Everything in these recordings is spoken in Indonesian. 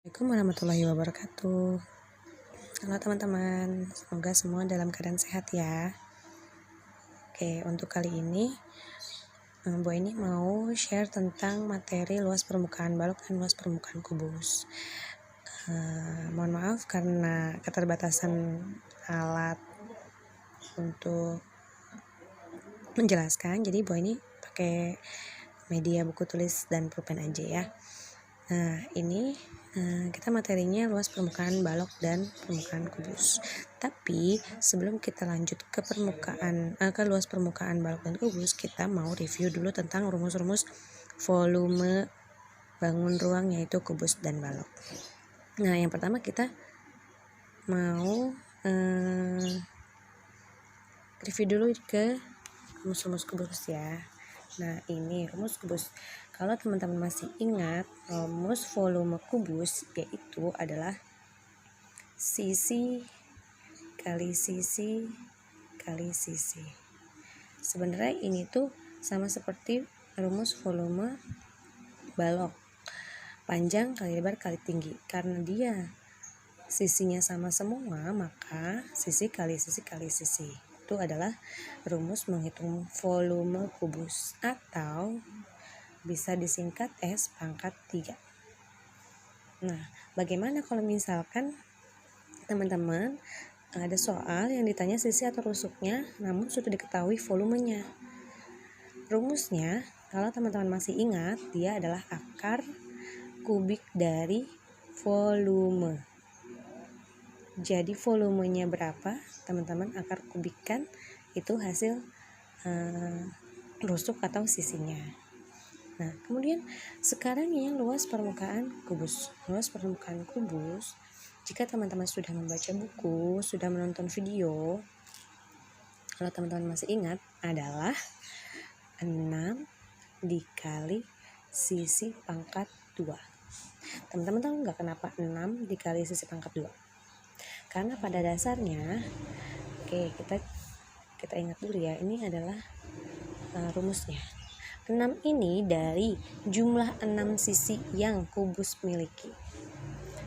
Assalamualaikum warahmatullahi wabarakatuh. Halo teman-teman, semoga semua dalam keadaan sehat ya. Oke, untuk kali ini Bu ini mau share tentang materi luas permukaan balok dan luas permukaan kubus. Mohon maaf karena keterbatasan alat untuk menjelaskan, jadi Bu ini pakai media buku tulis dan pulpen aja ya. Nah, ini kita materinya luas permukaan balok dan permukaan kubus. Tapi sebelum kita lanjut ke ke luas permukaan balok dan kubus, kita mau review dulu tentang rumus-rumus volume bangun ruang, yaitu kubus dan balok. Nah, yang pertama kita mau review dulu ke rumus-rumus kubus ya. Nah, ini rumus kubus. Kalau teman-teman masih ingat, rumus volume kubus yaitu adalah sisi kali sisi kali sisi. Sebenarnya ini tuh sama seperti rumus volume balok, panjang kali lebar kali tinggi. Karena dia sisinya sama semua, maka sisi kali sisi kali sisi itu adalah rumus menghitung volume kubus, atau bisa disingkat S pangkat 3. Nah, bagaimana kalau misalkan teman-teman ada soal yang ditanya sisi atau rusuknya namun sudah diketahui volumenya? Rumusnya, kalau teman-teman masih ingat, dia adalah akar kubik dari volume. Jadi volumenya berapa, teman-teman akar kubikkan itu hasil rusuk atau sisinya. Nah, kemudian sekarang yang luas permukaan kubus. Luas permukaan kubus, jika teman-teman sudah membaca buku, sudah menonton video, kalau teman-teman masih ingat, adalah 6 dikali sisi pangkat 2. Teman-teman tahu nggak kenapa 6 dikali sisi pangkat 2? Karena pada dasarnya, kita ingat dulu ya, ini adalah rumusnya. 6 ini dari jumlah 6 sisi yang kubus miliki.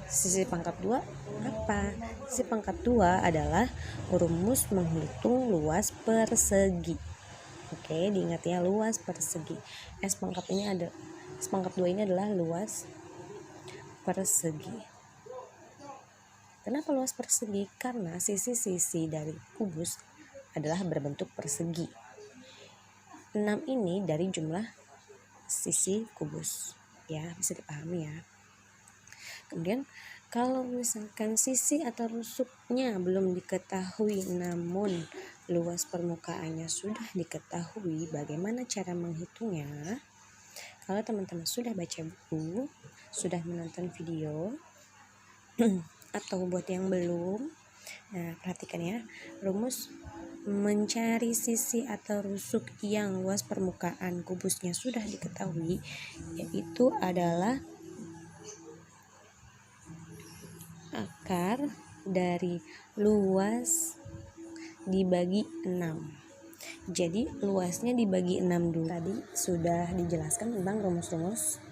Sisi pangkat 2 apa? Sisi pangkat 2 adalah rumus menghitung luas persegi. Oke, diingat ya, luas persegi. S pangkat 2 ini adalah luas persegi. Kenapa luas persegi? Karena sisi-sisi dari kubus adalah berbentuk persegi. 6 ini dari jumlah sisi kubus, ya, bisa dipahami ya. Kemudian kalau misalkan sisi atau rusuknya belum diketahui namun luas permukaannya sudah diketahui, bagaimana cara menghitungnya? Kalau teman-teman sudah baca buku, sudah menonton video atau buat yang belum, nah perhatikan ya, rumus mencari sisi atau rusuk yang luas permukaan kubusnya sudah diketahui, yaitu adalah akar dari luas dibagi 6. Jadi luasnya dibagi 6 dulu. Tadi sudah dijelaskan tentang rumus-rumus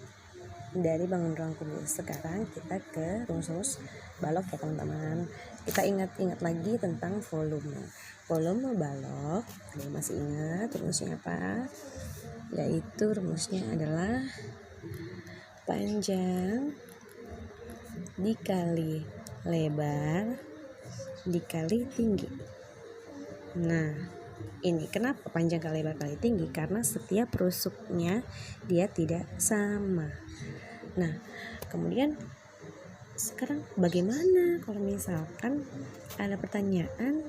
dari bangun ruang kubus. Sekarang kita ke rumus-rumus balok ya teman-teman. Kita ingat-ingat lagi tentang volume. Volume balok, ada yang masih ingat rumusnya apa? Yaitu rumusnya adalah panjang dikali lebar dikali tinggi. Nah, ini kenapa panjang kali lebar kali tinggi? Karena setiap rusuknya dia tidak sama. Nah, kemudian sekarang bagaimana kalau misalkan ada pertanyaan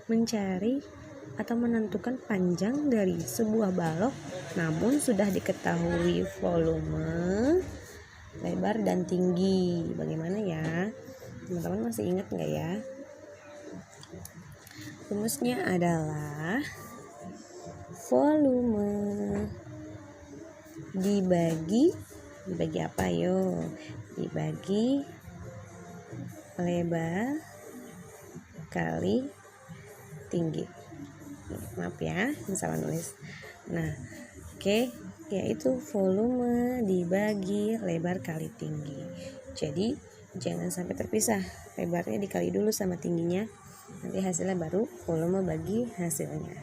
mencari atau menentukan panjang dari sebuah balok namun sudah diketahui volume, lebar dan tinggi? Bagaimana ya? Teman-teman masih ingat nggak ya? Rumusnya adalah volume dibagi apa yo? Dibagi lebar kali tinggi. Maaf ya, salah nulis. Nah, yaitu volume dibagi lebar kali tinggi. Jadi jangan sampai terpisah, lebarnya dikali dulu sama tingginya, nanti hasilnya baru volume bagi hasilnya.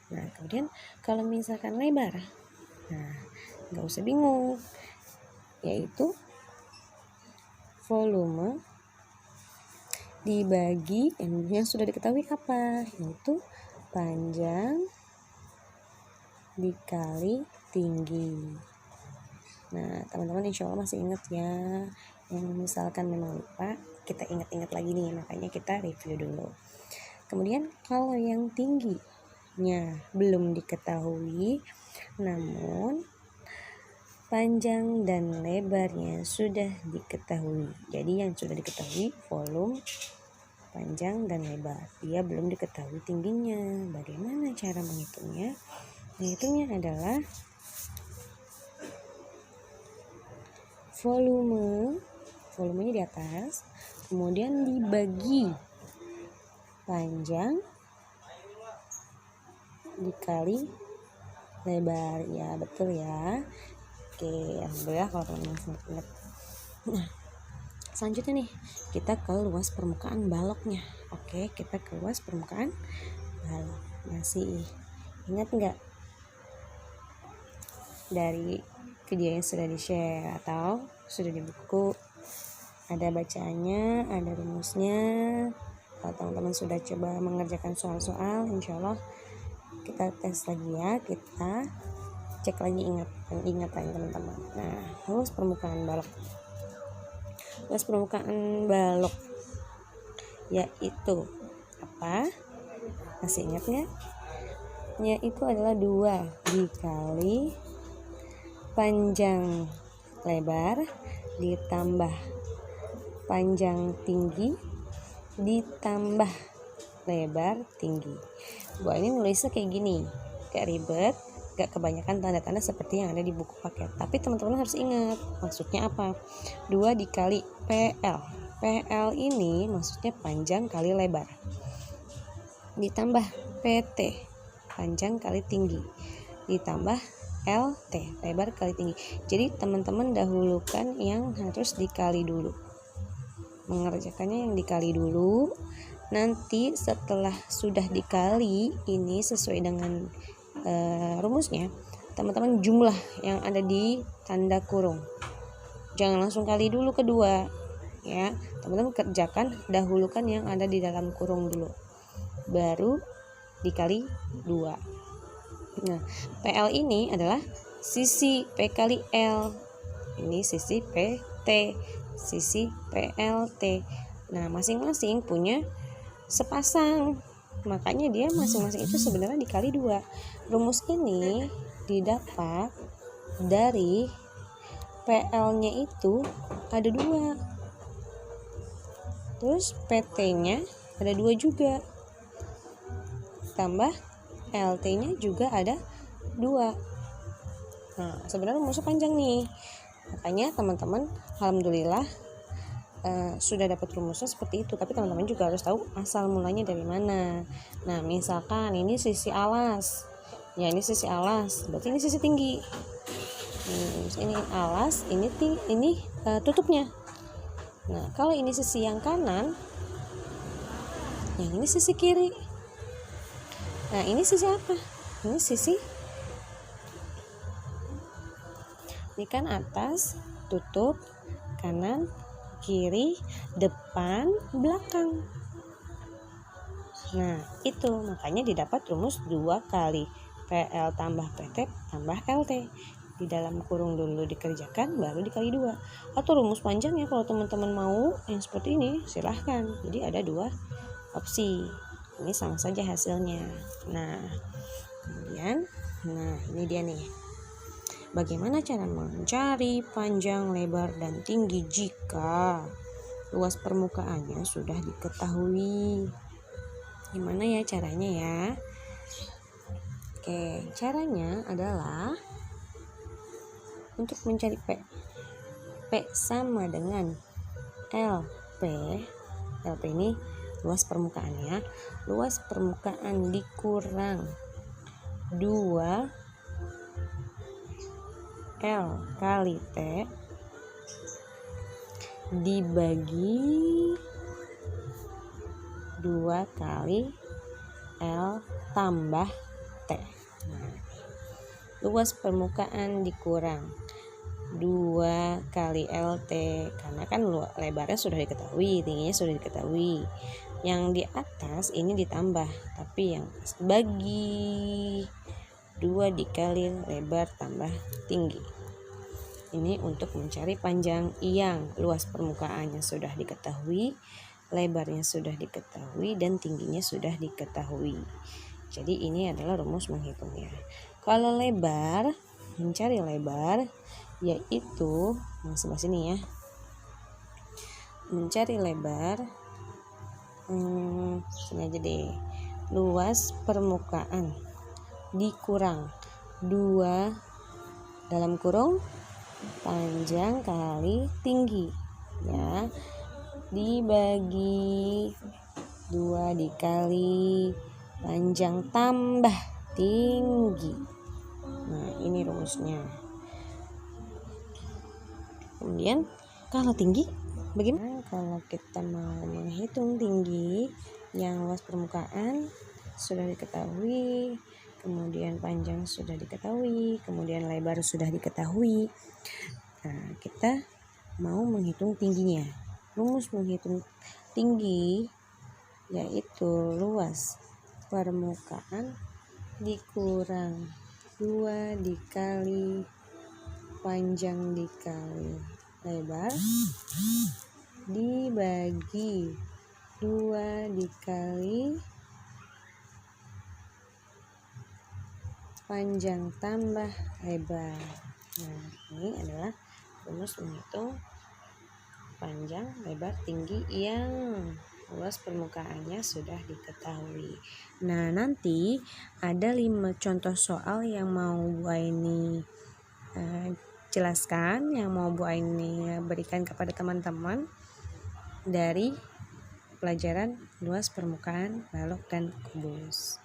Nah kemudian kalau misalkan lebar, nah nggak usah bingung, yaitu volume dibagi yang sudah diketahui apa, yaitu panjang dikali tinggi. Nah teman-teman insya Allah masih ingat ya. Yang misalkan memang lupa, kita ingat-ingat lagi nih, makanya kita review dulu. Kemudian kalau yang tingginya belum diketahui, namun panjang dan lebarnya sudah diketahui. Jadi yang sudah diketahui volume, panjang dan lebar, dia belum diketahui tingginya. Bagaimana cara menghitungnya? Menghitungnya adalah volumenya di atas, kemudian dibagi panjang dikali lebar. Ya betul ya. Oke, alhamdulillah kalau teman-teman ingat. Nah selanjutnya nih, kita ke luas permukaan baloknya. Oke, kita ke luas permukaan balok. Masih ingat nggak dari video yang sudah di-share atau sudah di buku? Ada bacaannya, ada rumusnya. Kalau teman-teman sudah coba mengerjakan soal-soal, insya Allah kita tes lagi ya, kita cek lagi ingatan teman-teman. Nah luas permukaan balok, yaitu apa? Masih ingat nggak? Yaitu adalah 2 dikali panjang lebar ditambah panjang tinggi ditambah lebar tinggi. Gua ini nulisnya kayak gini, gak ribet, gak kebanyakan tanda-tanda seperti yang ada di buku paket. Tapi teman-teman harus ingat maksudnya apa. 2 dikali PL. PL ini maksudnya panjang kali lebar, ditambah PT, panjang kali tinggi, ditambah LT, lebar kali tinggi. Jadi teman-teman dahulukan yang harus dikali dulu, mengerjakannya yang dikali dulu. Nanti setelah sudah dikali, ini sesuai dengan rumusnya, teman-teman jumlah yang ada di tanda kurung, jangan langsung kali dulu kedua ya. Teman-teman kerjakan, dahulukan yang ada di dalam kurung dulu, baru dikali 2. Nah, PL ini adalah sisi P kali L. Ini sisi PT, sisi PLT. Nah, masing-masing punya sepasang. Makanya dia masing-masing itu sebenarnya dikali 2. Rumus ini didapat dari PL-nya itu ada 2. Terus PT-nya ada 2 juga. Tambah LT-nya juga ada 2. Nah, sebenarnya rumusnya panjang nih. Makanya teman-teman alhamdulillah sudah dapat rumusnya seperti itu. Tapi teman-teman juga harus tahu asal mulanya dari mana. Nah, misalkan ini sisi alas. Ya, ini sisi alas. Berarti ini sisi tinggi. Ini alas, ini tutupnya. Nah, kalau ini sisi yang kanan, yang ini sisi kiri. Nah ini sisi apa? Ini sisi, ini kan atas, tutup, kanan, kiri, depan, belakang. Nah itu makanya didapat rumus 2 kali PL tambah PT tambah LT. Di dalam kurung dulu dikerjakan, baru dikali 2. Atau rumus panjangnya kalau teman-teman mau yang seperti ini silahkan. Jadi ada 2 opsi. Ini sama saja hasilnya. Nah kemudian, ini dia nih, bagaimana cara mencari panjang, lebar, dan tinggi jika luas permukaannya sudah diketahui. Gimana ya caranya ya? Oke, caranya adalah untuk mencari P sama dengan LP. LP ini luas permukaannya, luas permukaan dikurang 2 L kali T dibagi 2 kali L tambah T. Nah, luas permukaan dikurang 2 kali LT, karena kan lebarnya sudah diketahui, tingginya sudah diketahui. Yang di atas ini ditambah, tapi yang bagi 2 dikali lebar tambah tinggi. Ini untuk mencari panjang yang luas permukaannya sudah diketahui, lebarnya sudah diketahui, dan tingginya sudah diketahui. Jadi ini adalah rumus menghitungnya. Kalau lebar, mencari lebar yaitu sebelah sini ya. Mencari lebar sini aja deh. Luas permukaan dikurang 2 dalam kurung panjang kali tinggi ya, dibagi 2 dikali panjang tambah tinggi. Nah, ini rumusnya. Kemudian kalau tinggi bagaimana? Kalau kita mau menghitung tinggi yang luas permukaan sudah diketahui, kemudian panjang sudah diketahui, kemudian lebar sudah diketahui. Nah, kita mau menghitung tingginya. Rumus menghitung tinggi yaitu luas permukaan dikurang 2 dikali panjang dikali lebar dibagi 2 dikali panjang tambah lebar. Nah, ini adalah rumus menghitung panjang, lebar, tinggi yang luas permukaannya sudah diketahui. Nah, nanti ada 5 contoh soal yang mau Bu Aini jelaskan, yang mau Bu Aini berikan kepada teman-teman dari pelajaran luas permukaan balok dan kubus.